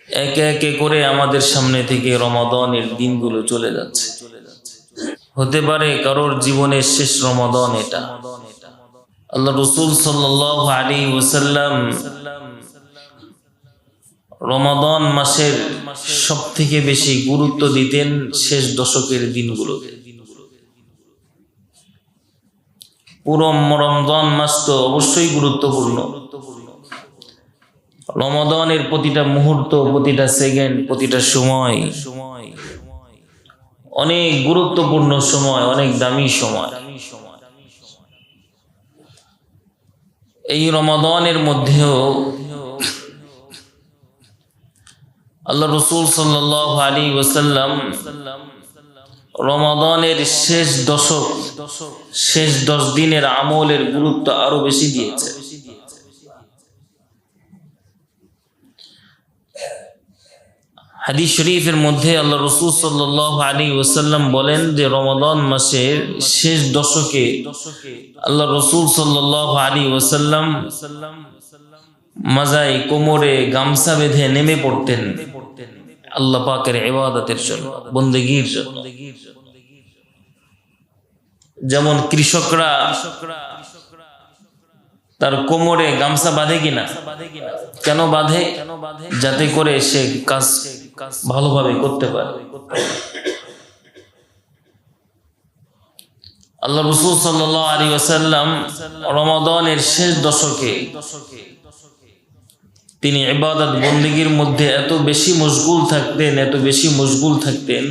একে একে করে আমাদের সামনে থেকে রমাদানের দিনগুলো চলে যাচ্ছে। হতে পারে কারোর জীবনের শেষ রমাদান এটা। আল্লাহ রাসূল সাল্লাল্লাহু আলাইহি ওয়াসাল্লাম রমাদান মাসের সবথেকে বেশি গুরুত্ব দিতেন শেষ দশকের দিনগুলোকে। পুরো রমজান মাস তো অবশ্যই গুরুত্বপূর্ণ। রমাদানের প্রতিটা মুহূর্ত, প্রতিটা সেকেন্ড, প্রতিটা সময় অনেক গুরুত্বপূর্ণ সময়, অনেক দামি সময়। এই রমাদানের মধ্যেও আল্লাহ রাসূল সাল্লাল্লাহু আলাইহি ওয়াসাল্লাম রমাদানের শেষ দশক, শেষ 10 দিনের আমলের গুরুত্ব আরো বেশি দিয়েছে। হাদিস শরীফের মধ্যে আল্লাহ রাসূল সাল্লাল্লাহু আলাইহি ওয়াসাল্লাম বলেন যে রমাদান মাসের শেষ দশকে আল্লাহ রাসূল সাল্লাল্লাহু আলাইহি ওয়াসাল্লাম মাজায় কোমরে গামছা বেঁধে নেমে পড়তেন আল্লাহ পাকের ইবাদতের জন্য, বন্দেগীর জন্য। যেমন কৃষকরা তার কোমরে গামছা বাঁধে কিনা, কেন বাঁধে? যাতে করে সে কাজ ভালোভাবে করতে পারে। আল্লাহ রাসূল সাল্লাল্লাহু আলাইহি ওয়াসাল্লাম রমাদানের শেষ দশকে তিনি ইবাদত বন্দেগীর মধ্যে এত বেশি মশগুল থাকতেন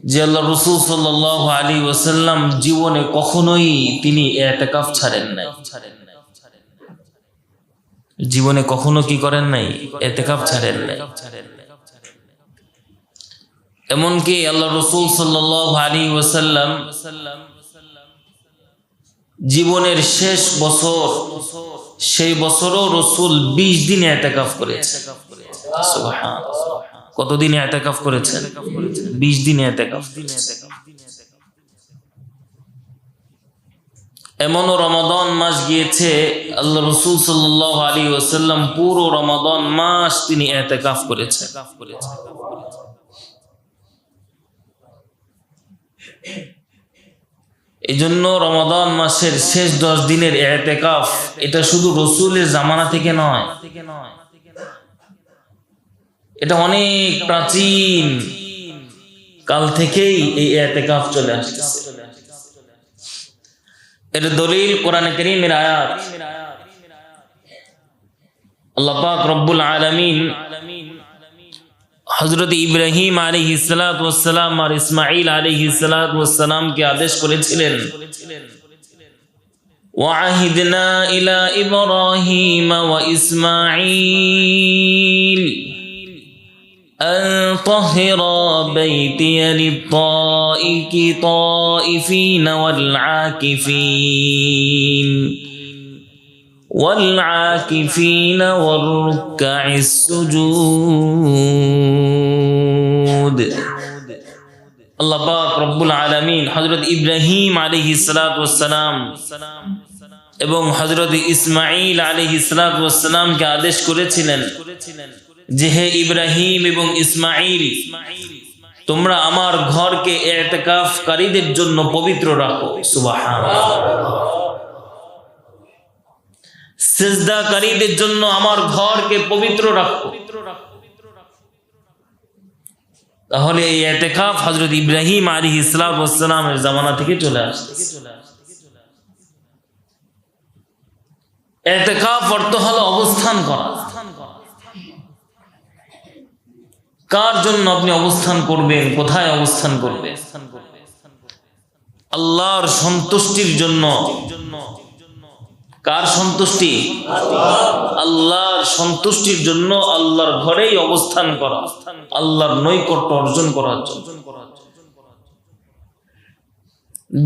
যে আল্লাহ রাসূল সাল্লাল্লাহু আলাইহি ওয়াসাল্লাম জীবনে কখনোই তিনি ইতিকাফ ছাড়েন নাই। জীবনে কখনো কি করেন নাই? ইতিকাফ ছাড়েন নাই। এমনকি আল্লাহ রাসূল সাল্লাল্লাহু আলাইহি ওয়াসাল্লাম জীবনের শেষ বছর, সেই বছরও রাসূল 20 দিন ইতিকাফ করেছেন। সুবহানাল্লাহ। কতদিন ইতিকাফ করেছেন? 20 দিন ইতিকাফ। এমনও রমাদান মাস গিয়েছে আল্লাহ রাসূল সাল্লাল্লাহু আলাইহি ওয়াসাল্লাম পুরো রমাদান মাস তিনি ইতিকাফ করেছেন। এজন্য রমাদান মাসের শেষ 10 দিনের ইতিকাফ এটা শুধু রাসূলের জামানা থেকে নয়, এটা অনেক প্রাচীন কাল থেকেই এই ইতিকাফ চলে আসছে। এর দলিল কোরআনে কারীমের আয়াত। আল্লাহ পাক রব্বুল আলামিন হযরত ইব্রাহিম আলাইহিস সালাতু ওয়াস সালাম আর ইসমাঈল আলাইহিস সালাতু ওয়াস সালাম কে আদেশ করেছিলেন, ওয়াহিদনা ইলা ইব্রাহিম ওয়া ইসমাঈল أن طهر بيتي للطائفين والعاكفين والركع السجود। আল্লাহ পাক রব্বুল আলামিন হযরত ইব্রাহিম আলাইহিস সালাতু ওয়াস সালাম এবং হযরত ইসমাঈল আলাইহিস সালাতু ওয়াস সালাম কে আদেশ করেছিলেন যে হে ইব্রাহিম এবং ইসমাঈল, তোমরা আমার ঘরকে ইতিকাফকারীদের জন্য পবিত্র রাখো। সুবহানাল্লাহ। সিজদাকারীদের জন্য আমার ঘরকে পবিত্র রাখো। তাহলে এই ইতিকাফ হযরত ইব্রাহিম আলাইহিস সালামের জামানা থেকে চলে আসছে। ইতিকাফ অর্থ হলো অবস্থান করা। কার জন্য আপনি অবস্থান করবেন? কোথায় অবস্থান করবেন? আল্লাহর সন্তুষ্টির জন্য। কার সন্তুষ্টি? আল্লাহর সন্তুষ্টির জন্য আল্লাহর ঘরেই অবস্থান করা, আল্লাহর নৈকট্য অর্জন করার জন্য।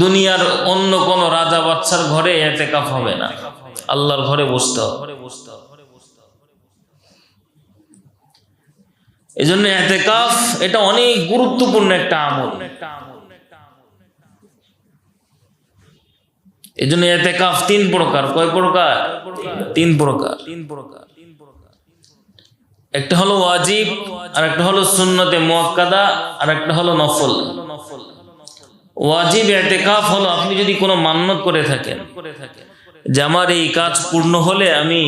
দুনিয়ার অন্য কোন রাজা বাদশার ঘরে ইতিকাফ হবে না, আল্লাহর ঘরে বসতে হবে। এজন্য ইতিকাফ এটা অনেক গুরুত্বপূর্ণ একটা আমল। এজন্য ইতিকাফ 3 প্রকার। কয় প্রকার? 3 প্রকার। একটা হলো ওয়াজিব, আর একটা হলো সুন্নতে মুআক্কাদা, আর একটা হলো নফল। ওয়াজিব ইতিকাফ হলো আপনি যদি কোনো মান্যত করে থাকেন যে আমার এই কাজ পূর্ণ হলে আমি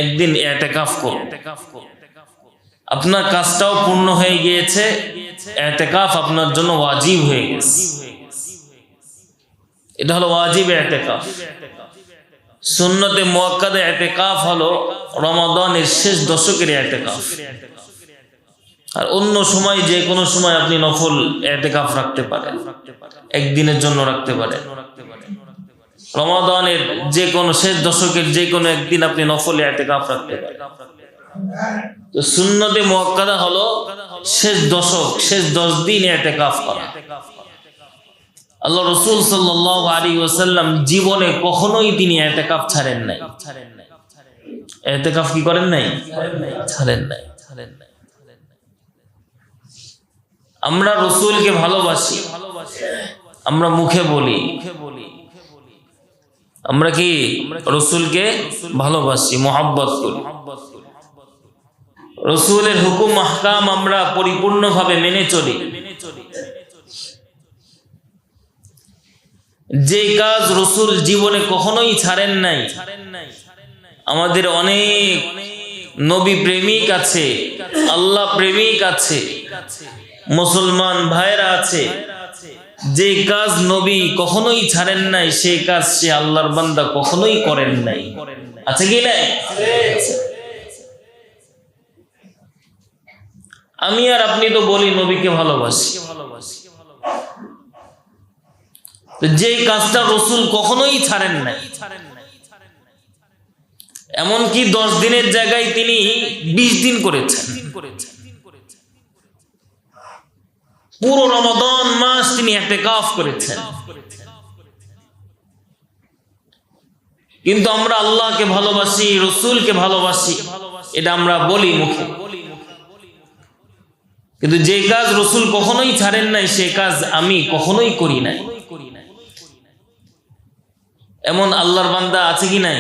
একদিন ইতিকাফ করব, আপনার কাজটাও পূর্ণ হয়ে গিয়েছে, ইতিকাফ আপনার জন্য ওয়াজিব হয়ে গেছে। এটা হলো ওয়াজিব ইতিকাফ। সুন্নতে মুআক্কাদা ইতিকাফ হলো রমাদানের শেষ দশকের ইতিকাফ। আর অন্য সময় যে কোনো সময় আপনি নফল ইতিকাফ রাখতে পারেন, একদিনের জন্য রাখতে পারেন। রমাদানের যে কোনো শেষ দশকের যে কোনো একদিন আপনি নফল ইতিকাফ রাখতে পারেন। তো সুন্নতে মুআক্কাদা হলো শেষ দশক, শেষ 10 দিন ইতিকাফ করা। আল্লাহ রাসূল সাল্লাল্লাহু আলাইহি ওয়াসাল্লাম জীবনে কখনোই তিনি ইতিকাফ ছাড়েন নাই। ইতিকাফ কি করেন নাই? ছাড়েন নাই। আমরা রাসূলকে ভালোবাসি, আমরা মুখে বলি, আমরা কি রাসূলকে ভালোবাসি, মহব্বত করি। রাসূলের হুকুম আহকাম আমরা পরিপূর্ণভাবে মেনে চলি। যে কাজ রাসূল জীবনে কখনোই ছাড়েন নাই। আমাদের অনেক নবী প্রেমিক আছে, আল্লাহ প্রেমিক আছে, মুসলমান ভাইরা আছে, যে কাজ নবী কখনোই ছাড়েন নাই সেই কাজ সে আল্লাহর বান্দা কখনোই করেন নাই। আছে কি নাই? আমি আর আপনি তো বলি নবীকে ভালোবাসি, যে কাজটা রাসূল কখনোই ছাড়েন নাই, এমনকি 10 দিনের জায়গায় তিনি 20 দিন করেছেন। পুরো রমাদান মাস তিনি ইতিকাফ করেছেন। কিন্তু আমরা আল্লাহকে ভালোবাসি, রাসূলকে ভালোবাসি, এটা আমরা বলি মুখে, কিন্তু যে কাজ রাসূল কখনোই ছাড়েন নাই সেই কাজ আমি কখনোই করি নাই। এমন আল্লাহর বান্দা আছে কি নাই?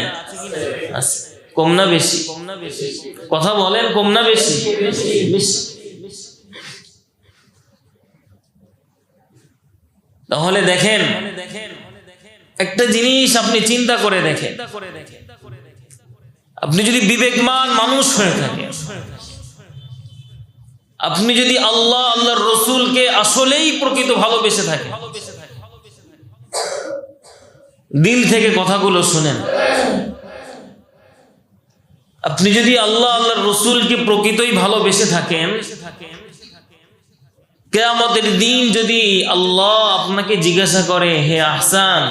আছে। কম না বেশি? কথা বলেন, কম না বেশি? তাহলে দেখেন, একটা জিনিস আপনি চিন্তা করে দেখেন, আপনি যদি বিবেকমান মানুষ হয়ে থাকেন, আপনি যদি আল্লাহ আল্লাহর রাসূলকে আসলেই প্রকৃত ভালোবেসে থাকেন, দিল থেকে কথাগুলো শুনেন, আপনি যদি আল্লাহ আল্লাহর রাসূলকে প্রকৃতই ভালোবেসে থাকেন, কিয়ামতের দিন যদি আল্লাহ আপনাকে জিজ্ঞাসা করে, হে আহসান,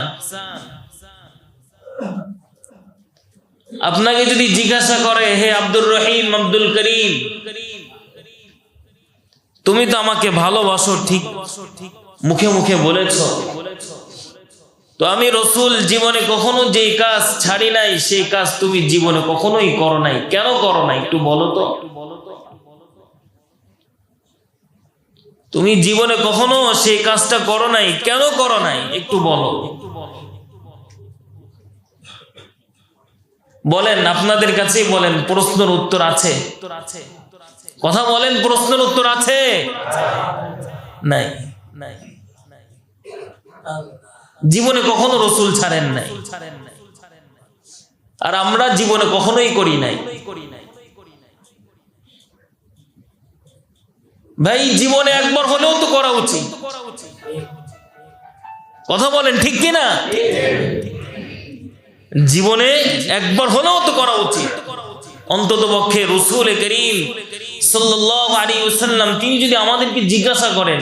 আপনাকে যদি জিজ্ঞাসা করে, হে আব্দুর রহিম, আব্দুল করিম, তুমি তো আমাকে ভালোবাসো, ঠিক মুখে মুখে বলেছো, তো আমি রাসূল জীবনে কখনো যেই কাজ ছাড়ি নাই সেই কাজ তুমি জীবনে কখনোই করো নাই, কেন করো নাই একটু বলো তো? তুমি জীবনে কখনো সেই কাজটা করো নাই, কেন করো নাই একটু বলো। বলেন, আপনাদের কাছেই বলেন, প্রশ্নের উত্তর আছে? কথা বলেন, প্রশ্নের উত্তর আছে? নাই। জীবনে কখনো রাসূল ছাড়েন নাই, আর আমরা জীবনে কখনোই করি নাই। ভাই, জীবনে একবার হলেও তো করা উচিত। কথা বলেন, ঠিক কিনা? জীবনে একবার হলেও তো করা উচিত। অন্তত পক্ষে রাসূল করিম সাল্লাল্লাহু আলাইহি ওয়াসাল্লাম তিনি যদি আমাদেরকে জিজ্ঞাসা করেন,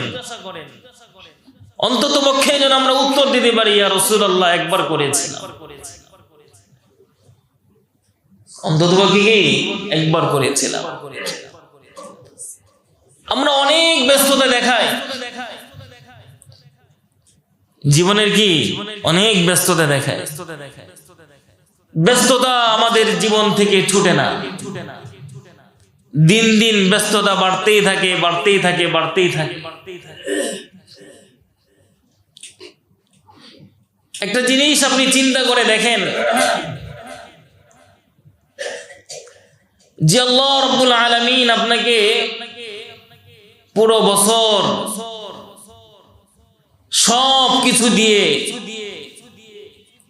অন্তত পক্ষে যেন আমরা উত্তর দিতে পারি, ইয়া রাসূলুল্লাহ একবার করেছিলাম। অন্তত পক্ষে কি একবার করেছিলাম। আমরা অনেক ব্যস্ততা দেখাই, জীবনের কি অনেক ব্যস্ততা দেখায়, ব্যস্ততা আমাদের জীবন থেকে ছুটে না। দিন দিন ব্যস্ততা বাড়তেই থাকে, বাড়তেই থাকে, বাড়তেই থাকে। একটা জিনিস আপনি চিন্তা করে দেখেন, যে আল্লাহ রাব্বুল আলামিন আপনাকে পুরো বছর সব কিছু দিয়ে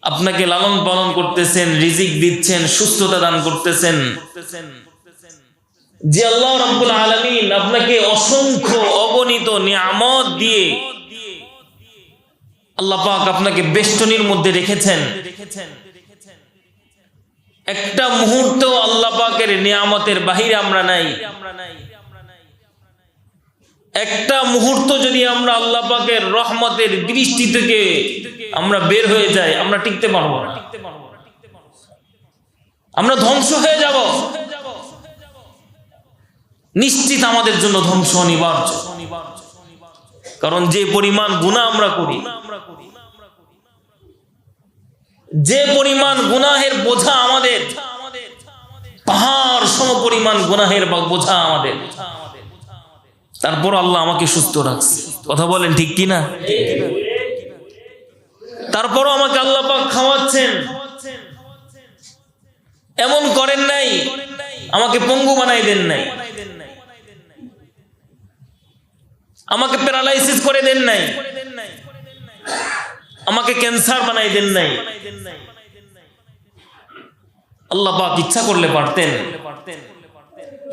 আপনাকে লালন পালন করতেছেন, রিজিক দিচ্ছেন, সুস্থতা দান করতেছেন, যে আল্লাহ রাব্বুল আলামিন আপনাকে অসংখ্য অগণিত নিয়ামত দিয়ে আল্লাহ পাক আপনাকে বেষ্টনীর মধ্যে রেখেছেন, একটা মুহূর্ত আল্লাহ পাকের নিয়ামতের বাহিরে আমরা নাই। একটা মুহূর্ত যদি আমরা আল্লাহ পাকের রহমতের দৃষ্টি থেকে আমরা বের হয়ে যাই, আমরা টিকতে পারবো না, আমরা ধ্বংস হয়ে যাব। নিশ্চিত আমাদের জন্য ধ্বংস অনিবার্য। কারণ যে পরিমাণ গুনাহ আমরা করি, যে পরিমাণ গুনাহের বোঝা আমাদের, পাহাড় সম পরিমাণ গুনাহের বোঝা আমাদের, তারপর আল্লাহ আমাকে সুস্থ রাখছে। কথা বলেন ঠিক কিনা? তারপরও আমাকে আল্লাহ পাক খাওয়াচ্ছেন। এমন করেন নাই আমাকে পঙ্গু বানাই দেন নাই, আমাকে প্যারালাইসিস করে দেন নাই, আমাকে ক্যান্সার বানাই দেন নাই। আল্লাহ পাক ইচ্ছা করলে পারতেন।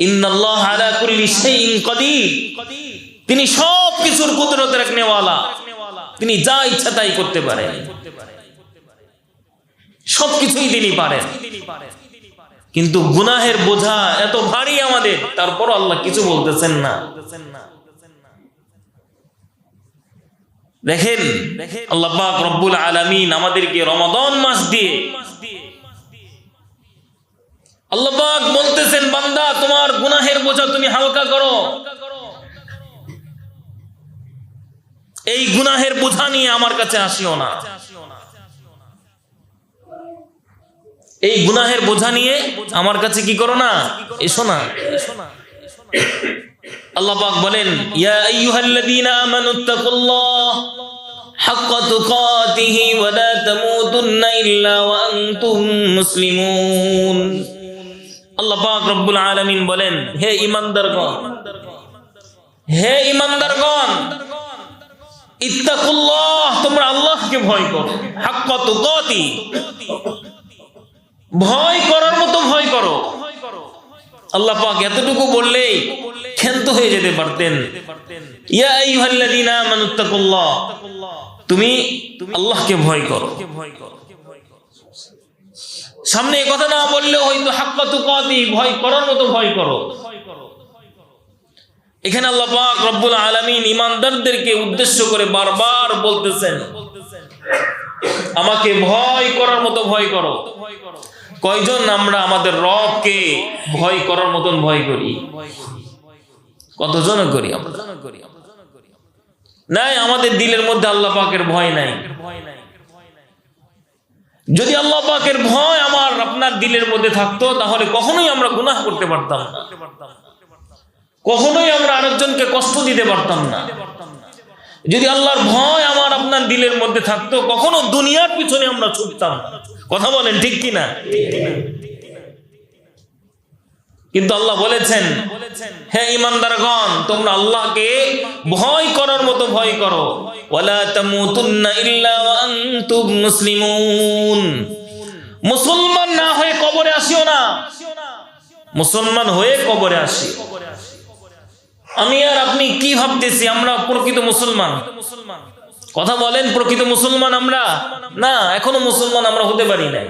ইন্নাল্লাহ আলা কুল্লি শাইইন কাদির, তিনি সব কিছুর কুদরত রাখনেওয়ালা, তিনি যা ইচ্ছা তাই করতে পারেন, সবকিছুই তিনি পারেন। কিন্তু গুনাহের বোঝা এত ভারী আমাদের, তারপর আল্লাহ কিছু বলতেছেন না। দেখেন আল্লাহ পাক রব্বুল আলামিন আমাদেরকে রমাদান মাস দিয়ে আল্লাহ পাক বলতেছেন, বান্দা তোমার গুনাহের বোঝা তুমি হালকা করো। এই গুনাহের বোঝা নিয়ে আমার কাছে আসিও না, এই গুনাহের বোঝা নিয়ে আমার কাছে কি করো না, এসো না। আল্লাহ পাক বলেন, ইয়া আইয়ুহাল্লাযীনা আমানুত্তাকুল্লাহ হাক্কা তুকাতিহি ওয়া লা তামুতুন্না ইল্লা ওয়া আনতুম মুসলিমুন। আল্লাহ পাক রব্বুল আলামিন বলেন, হে ঈমানদারগণ, হে ঈমানদারগণ, ইত্তাকুল্লাহ, তোমরা আল্লাহকে ভয় করো। হাক্কা তুকাতি, ভয় করার মতো ভয় করো। আল্লাহ পাক এতটুকু বললেই ক্ষান্ত হয়ে যেতে পারতেন। ইয়া আইয়ুহাল্লাযীনা আমানুত্তাকুল্লাহ, তুমি আল্লাহকে ভয় করো। সামনে এই কথা না বললেও হয়তো হাক্কা তুকাতি, ভয় করার মতো ভয় করো। এখানে আল্লাহ পাক রব্বুল আলামিন ঈমানদারদেরকে উদ্দেশ্য করে বারবার বলতেছেন, আমাকে ভয় করার মতো ভয় করো। কয়জন আমরা আমাদের রবকে ভয় করার মতন ভয় করি? কতজন করি আমরা? নাই, আমাদের দিলের মধ্যে আল্লাহ পাকের ভয় নাই। যদি আল্লাহ পাকের ভয় আমার আপনার দিলের মধ্যে থাকতো, তাহলে কখনোই আমরা গুনাহ করতে পারতাম না, কখনোই আমরা আরেকজনকে কষ্ট দিতে পারতাম না। যদি আল্লাহর ভয় আমার আপনার দিলের মধ্যে থাকতো, কখনো দুনিয়ার পিছনে আমরা ছুটতাম না। কথা বলেন ঠিক কিনা? কিন্তু আল্লাহ বলেছেন, হে ঈমানদারগণ, তোমরা আল্লাহকে ভয় করার মতো ভয় করো। ওয়ালা তামুতুন্না ইল্লা ওয়া আনতুম মুসলিমুন। মুসলমান না হয়ে কবরে আসিও না, মুসলমান হয়ে কবরে আসি। আমি আর আপনি কি ভাবতেছি আমরা প্রকৃত মুসলমান? কথা বলেন, প্রকৃত মুসলমান আমরা না, এখনো মুসলমান আমরা হতে পারি না।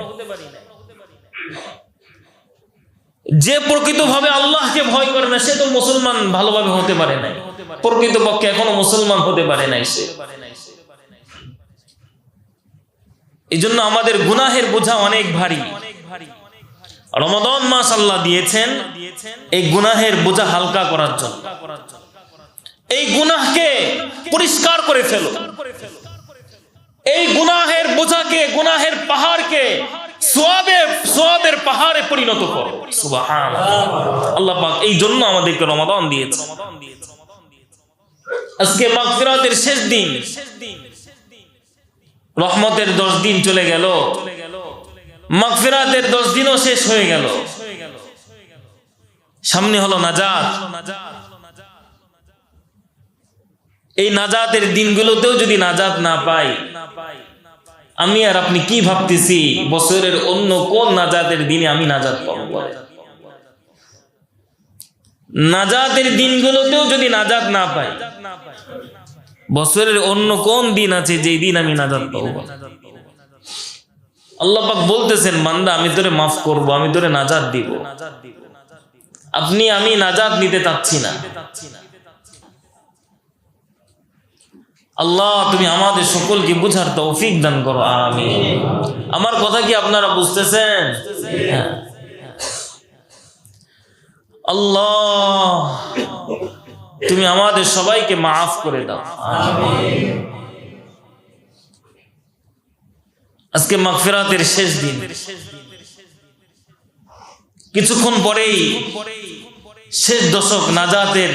যে প্রকৃতভাবে আল্লাহকে ভয় করে না, সে তো মুসলমান ভালোভাবে হতে পারে নাই, প্রকৃতপক্ষে এখনো মুসলমান হতে পারে নাই সে। এই জন্য আমাদের গুনাহের বোঝা অনেক ভারী। রমাদান মাস আল্লাহ দিয়েছেন এই গুনাহের বোঝা হালকা করার জন্য। এই গুনাহকে পরিষ্কার করে ফেলো, এই গুনাহের বোঝাকে, গুনাহের পাহাড়কে সওয়াবের পাহাড়ে পরিণত করো। সুবহানাল্লাহ। আল্লাহ পাক এই জন্য আমাদেরকে রমাদান দিয়েছে। আজকে মাগফিরাতের শেষ দিন, রহমতের 10 দিন চলে গেল, মাগফিরাতের 10 দিনও শেষ হয়ে গেল। সামনে হলো নাজাত। এই নাজাতের দিনগুলোতেও যদি নাজাত না পাই, আমি আর আপনি কি ভাবতেছি বছরের অন্য কোন নাজাতের দিনে আমি নাজাত পাবো? নাজাতের দিনগুলোতেও যদি নাজাত না পাই, বছরের অন্য কোন দিন আছে যেই দিন আমি নাজাত পাবো? আল্লাহ পাক বলতেছেন, বান্দা আমি তোরে মাফ করব, আমি তোরে নাজাত দিব। আপনি আমি নাজাত নিতে চাচ্ছি না। আল্লাহ তুমি আমাদের সকলকে বুঝার তৌফিক দান করো, আমিন। আমার কথা কি আপনারা বুঝতেছেন? আল্লাহ তুমি আমাদের সবাইকে মাফ করে দাও, আমিন। আজকে মাগফিরাতের শেষ দিন, কিছুক্ষণ পরেই শেষ দশক, নাজাতের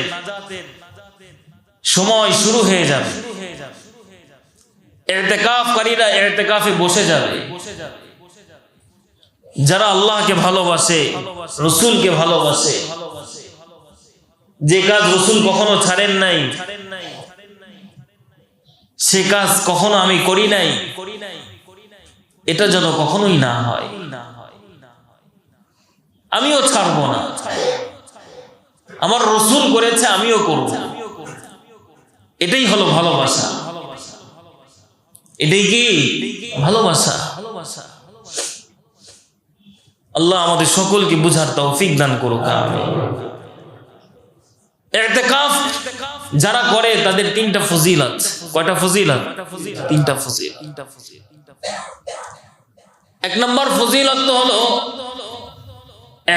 সময় শুরু হয়ে যাবে। ইতিকাফকারীরা ইতিকাফে বসে যাবে। যারা আল্লাহকে ভালোবাসে, রাসূলকে ভালোবাসে, যে কাজ রাসূল কখনো ছাড়েন নাই, সে কাজ কখনো আমি করি নাই, এটা যেন কখনোই না হয়। আমিও ছাড়বো না। আমার রাসূল করেছে, আমিও করব। এটাই হলো ভালোবাসা। এটাই কি ভালোবাসা? আল্লাহ আমাদের সকলকে বুঝার তৌফিক দান করুক, আমিন। ইতিকাফ যারা করে তাদের তিনটা ফজিলত। কয়টা ফজিলত? তিনটা ফজিলত। এক নম্বর ফজিলত তো হলো,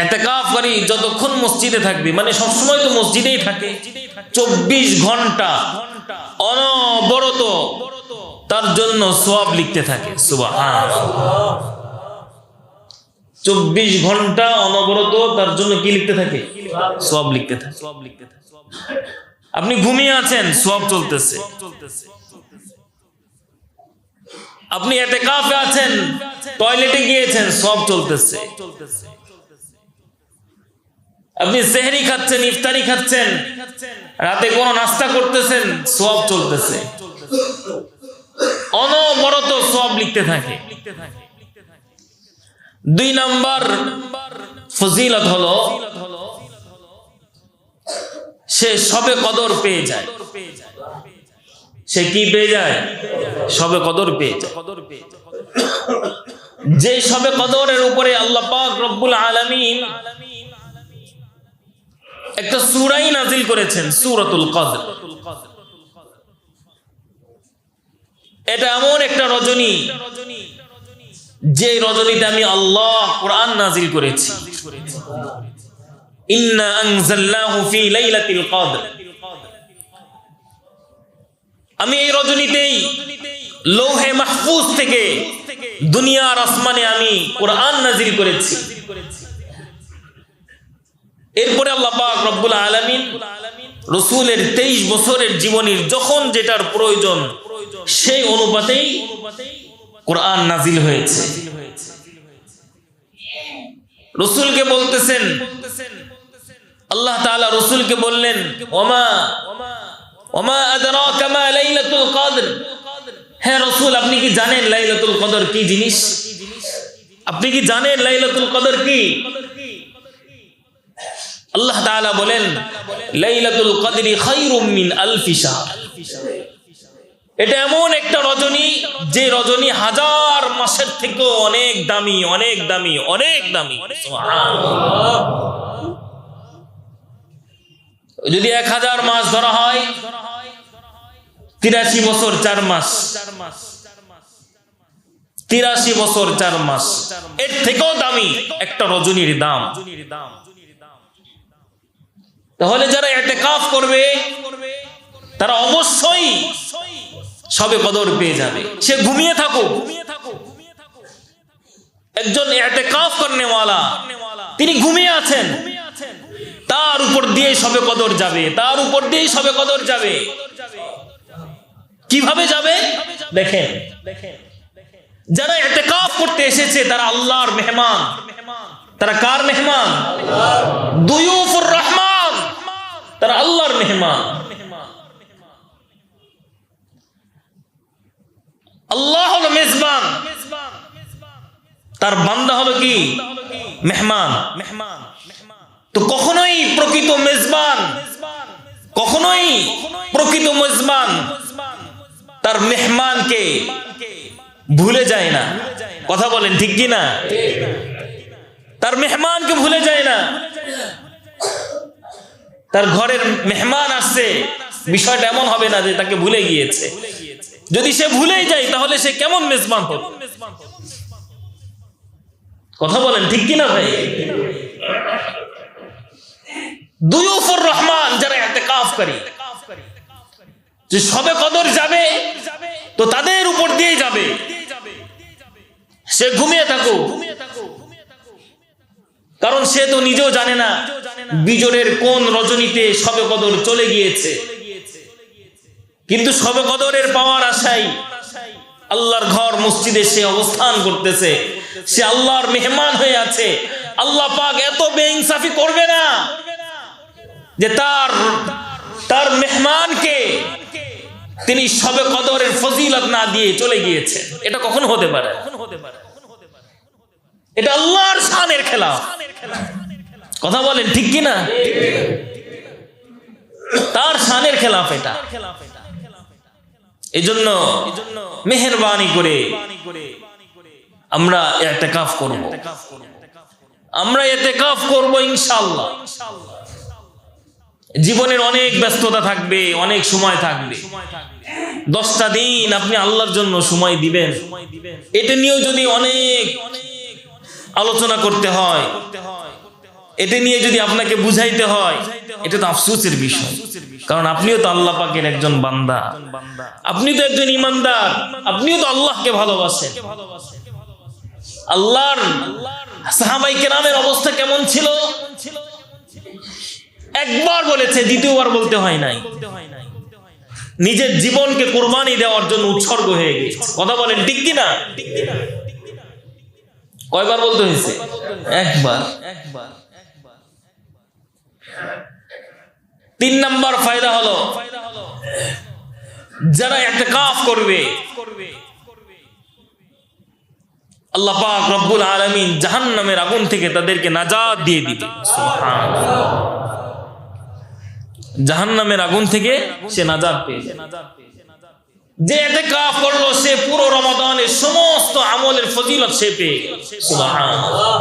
ইতিকাফকারী যতক্ষণ মসজিদে থাকবে, মানে সবসময় তো মসজিদেই থাকে, 24 ঘন্টা অনবরত তার জন্য সওয়াব লিখতে থাকে। সুবহানাল্লাহ। 24 ঘন্টা অনবরত তার জন্য কি লিখতে থাকে? সওয়াব লিখতে থাকে। আপনি ঘুমিয়ে আছেন, সওয়াব চলতেছে। আপনি ইতিকাফে আছেন, টয়লেটে গিয়েছেন, সওয়াব চলতেছে। আপনি সেহরি খাচ্ছেন, ইফতারি খাচ্ছেন, রাতে কোনো নাস্তা করতেছেন, সওয়াব চলতেছে। অনবরত সওয়াব লিখতে থাকে। 2 নাম্বার ফজিলত হলো, সে শবে কদর পেয়ে যায়। সে কি পেয়ে যায়? শবে কদর পেয়ে যায়। যে শবে কদরের উপরে আল্লাহ পাক রব্বুল আলামিন একটা সূরাই নাজিল করেছেন, সূরাতুল কদর। এটা এমন একটা রজনী, যে রজনীতে আমি আল্লাহ কোরআন নাজিল করেছি। ইন্না আনজালনাহু ফি লাইলাতিল কদর। আমি এই রজনীতেই লৌহে মাহফুজ থেকে দুনিয়ার আসমানে আমি কোরআন নাজিল করেছি। এরপরে আল্লাহ পাক রব্বুল আলামিন রাসূলের 23 বছরের জীবনের যখন যেটার প্রয়োজন, সেই অনুপাতেই কোরআন নাজিল হয়েছে। রাসূলকে বলতেছেন, আল্লাহ তাআলা রাসূলকে বললেন, ওমা আদরাকা মা লাইলাতুল কদর। হে রাসূল, আপনি কি জানেন লাইলাতুল কদর কি জিনিস? আপনি কি জানেন লাইলাতুল কদর কি? আল্লাহ তাআলা বলেন, লাইলাতুল কদরি খায়রুম মিন আলফি শাহর। এটা এমন একটা রজনী, যে রজনী 1000 মাসের থেকেও অনেক দামি, অনেক দামি, অনেক দামি। সুবহানাল্লাহ। যদি 1000 মাস ধরা হয়, 83 বছর 4 মাস, 83 বছর 4 মাস, এর থেকেও দামি একটা রজনীর দাম। তাহলে যারা ইতিকাফ করবে তারা অবশ্যই শবে কদর পেয়ে যাবে। সে ঘুমিয়ে থাকুক। একজন ইতিকাফ করনেওয়ালা, তিনি ঘুমিয়ে আছেন, তার উপর দিয়ে শবে কদর যাবে, তার উপর দিয়ে শবে কদর যাবে। কিভাবে যাবে দেখেন। যারা ইতিকাফ করতে এসেছে তারা আল্লাহর মেহমান, তারা কার মেহমান? দুয়ুফুর রহমান, তারা আল্লাহর মেহমান। আল্লাহ হলো মেজবান, তার বান্দা হলো কি? মেহমান। তো কখনোই প্রকৃত মেজবান, কখনোই প্রকৃত মেজবান তার মেহমানকে ভুলে যায় না। কথা বলেন ঠিক কি না? তার মেহমানকে ভুলে যায় না। তার ঘরের মেহমান আসছে, বিষয়টা এমন হবে না যে তাকে ভুলে গিয়েছে। যদি সে ভুলেই যায় তাহলে সে কেমন মেজবান হবে? কথা বলেন ঠিক কি না ভাই? দুয়ুফুর রহমান, যারা ইতিকাফকারী, যে শবে কদর যাবে তো তাদের উপর দিয়ে যাবে। সে ঘুমিয়ে থাকুক, কারণ সে তো নিজেও জানে না বিজোড়ের কোন রজনীতে শবে কদর চলে গিয়েছে। কিন্তু শবে কদরের পাওয়ার আশায় আল্লাহর ঘর মসজিদে সে অবস্থান করতেছে, সে আল্লাহর মেহমান হয়ে আছে। আল্লাহ পাক এত বেইনসাফি করবে না যে তার মেহমানকে তিনি শবে কদরের ফজিলত না দিয়ে চলে গিয়েছে। এটা কখন হতে পারে? এটা আল্লাহর শানের খেলাফ। কথা বলেন ঠিক কি না? তার শানের খেলাফ এটা। এজন্য মেহেরবানি করে আমরা ইতিকাফ করব, আমরা ইতিকাফ করব ইনশাআল্লাহ। জীবনের অনেক ব্যস্ততা থাকবে, অনেক সময় থাকবে। 10টা দিন আপনি আল্লাহর জন্য সময় দিবেন, এটা নিয়েও যদি অনেক আলোচনা করতে হয়, এটা নিয়ে যদি আপনাকে বুঝাইতে হয়, এটা তো আফসোসের বিষয়। কারণ আপনিও তো আল্লাহ পাকের একজন বান্দা, আপনি তো একজন ইমানদার, আপনিও তো আল্লাহকে ভালোবাসেন। আল্লাহর সাহাবায়ে কেরামের অবস্থা কেমন ছিল? একবার বলেছে, দ্বিতীয়বার বলতে হয় নাই। নিজের জীবনকে কুরবানি দেওয়ার জন্য উৎসর্গ হয়ে গেছে। কথা বলেন ঠিক কি না? কয়বার বলতে হয়েছে? একবার। 3 নাম্বার ফায়দা হলো, যারা ইতিকাফ করবে আল্লাহ পাক রব্বুল আলামিন জাহান্নামের আগুন থেকে তাদেরকে নাজাত দিয়ে দিবে। সুবহানাল্লাহ। জাহান্নামের আগুন থেকে সে নাজাত পেয়েছে। যে ইতিকাফ করলো সে পুরো রমাদানের সমস্ত আমলের ফজিলত সে পেয়ে গেল। সুবহানাল্লাহ।